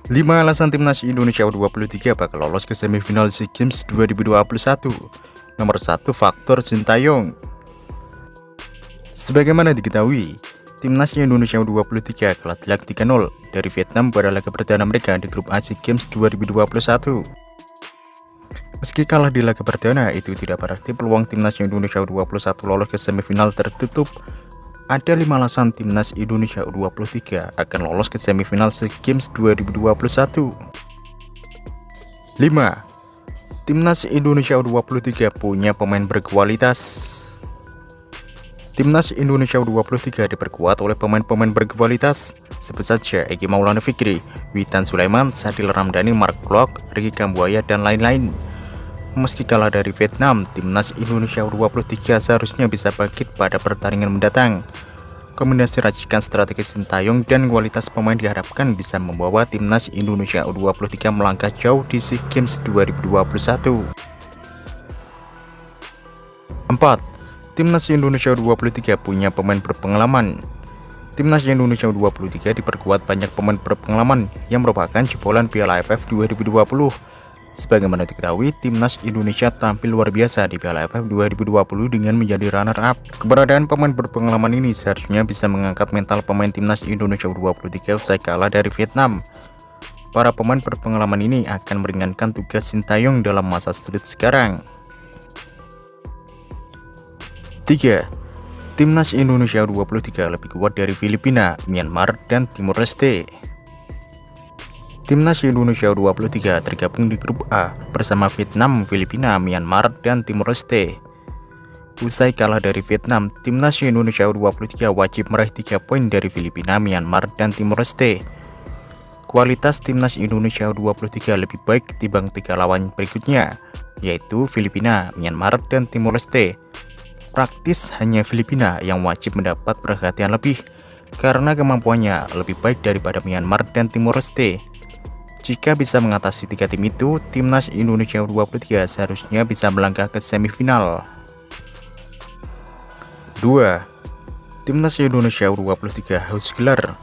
5 alasan Timnas Indonesia U23 bakal lolos ke semifinal SEA Games 2021. Nomor 1, faktor Sintayong. Sebagaimana diketahui, Timnas Indonesia U23 kalah telak 3-0 dari Vietnam pada laga perdana mereka di grup A SEA Games 2021. Meski kalah di laga perdana, itu tidak berarti peluang Timnas Indonesia U21 lolos ke semifinal tertutup. Ada 5 alasan Timnas Indonesia U23 akan lolos ke semifinal SEA Games 2021. 5. Timnas Indonesia U23 punya pemain berkualitas. Timnas Indonesia U23 diperkuat oleh pemain-pemain berkualitas seperti saja Egy Maulana Fikri, Witan Sulaiman, Sadil Ramdhani, Mark Klok, Ricky Kambuaya, dan lain-lain. Meski kalah dari Vietnam, Timnas Indonesia U23 seharusnya bisa bangkit pada pertandingan mendatang. Kombinasi racikan strategi Sintayong dan kualitas pemain diharapkan bisa membawa Timnas Indonesia U23 melangkah jauh di SEA Games 2021. 4. Timnas Indonesia U23 punya pemain berpengalaman. Timnas Indonesia U23 diperkuat banyak pemain berpengalaman yang merupakan jebolan Piala AFF 2020. Sebagaimana diketahui, Timnas Indonesia tampil luar biasa di Piala AFF 2020 dengan menjadi runner-up. Keberadaan pemain berpengalaman ini seharusnya bisa mengangkat mental pemain Timnas Indonesia U23 usai kalah dari Vietnam. Para pemain berpengalaman ini akan meringankan tugas Sintayong dalam masa sulit sekarang. 3. Timnas Indonesia U23 lebih kuat dari Filipina, Myanmar, dan Timor Leste. Timnas Indonesia U23 tergabung di grup A bersama Vietnam, Filipina, Myanmar, dan Timor Leste. Usai kalah dari Vietnam, Timnas Indonesia U23 wajib meraih 3 poin dari Filipina, Myanmar, dan Timor Leste. Kualitas Timnas Indonesia U23 lebih baik ketimbang 3 lawan berikutnya, yaitu Filipina, Myanmar, dan Timor Leste. Praktis hanya Filipina yang wajib mendapat perhatian lebih karena kemampuannya lebih baik daripada Myanmar dan Timor Leste. Jika bisa mengatasi 3 tim itu, Timnas Indonesia U23 seharusnya bisa melangkah ke semifinal. 2. Timnas Indonesia U23 harus gelar.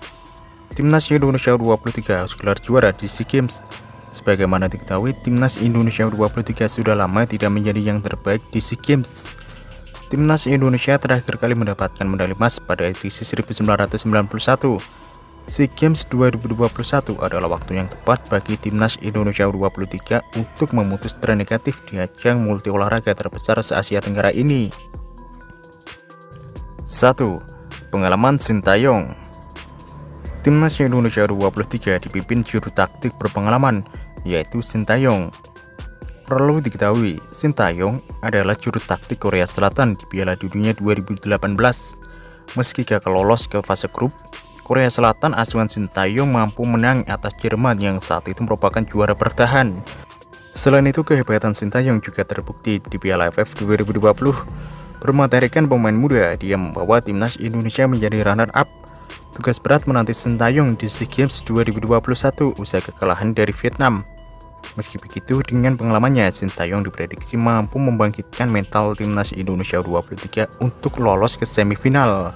Timnas Indonesia U23 harus gelar juara di SEA Games. Sebagaimana diketahui, Timnas Indonesia U23 sudah lama tidak menjadi yang terbaik di SEA Games. Timnas Indonesia terakhir kali mendapatkan medali emas pada edisi 1991. SEA Games 2021 adalah waktu yang tepat bagi Timnas Indonesia U23 untuk memutus tren negatif di ajang multi olahraga terbesar se-Asia Tenggara ini. 1. Pengalaman Sintayong. Timnas Indonesia U23 dipimpin juru taktik berpengalaman, yaitu Sintayong. Perlu diketahui, Sintayong adalah juru taktik Korea Selatan di Piala Dunia 2018. Meski gagal lolos ke fase grup, Korea Selatan asuhan Sintayong mampu menang atas Jerman yang saat itu merupakan juara bertahan. Selain itu, kehebatan Sintayong juga terbukti di Piala AFF 2020. Bermaterikan pemain muda, dia membawa Timnas Indonesia menjadi runner-up. Tugas berat menanti Sintayong di SEA Games 2021 usai kekalahan dari Vietnam. Meski begitu, dengan pengalamannya, Sintayong diprediksi mampu membangkitkan mental Timnas Indonesia U23 untuk lolos ke semifinal.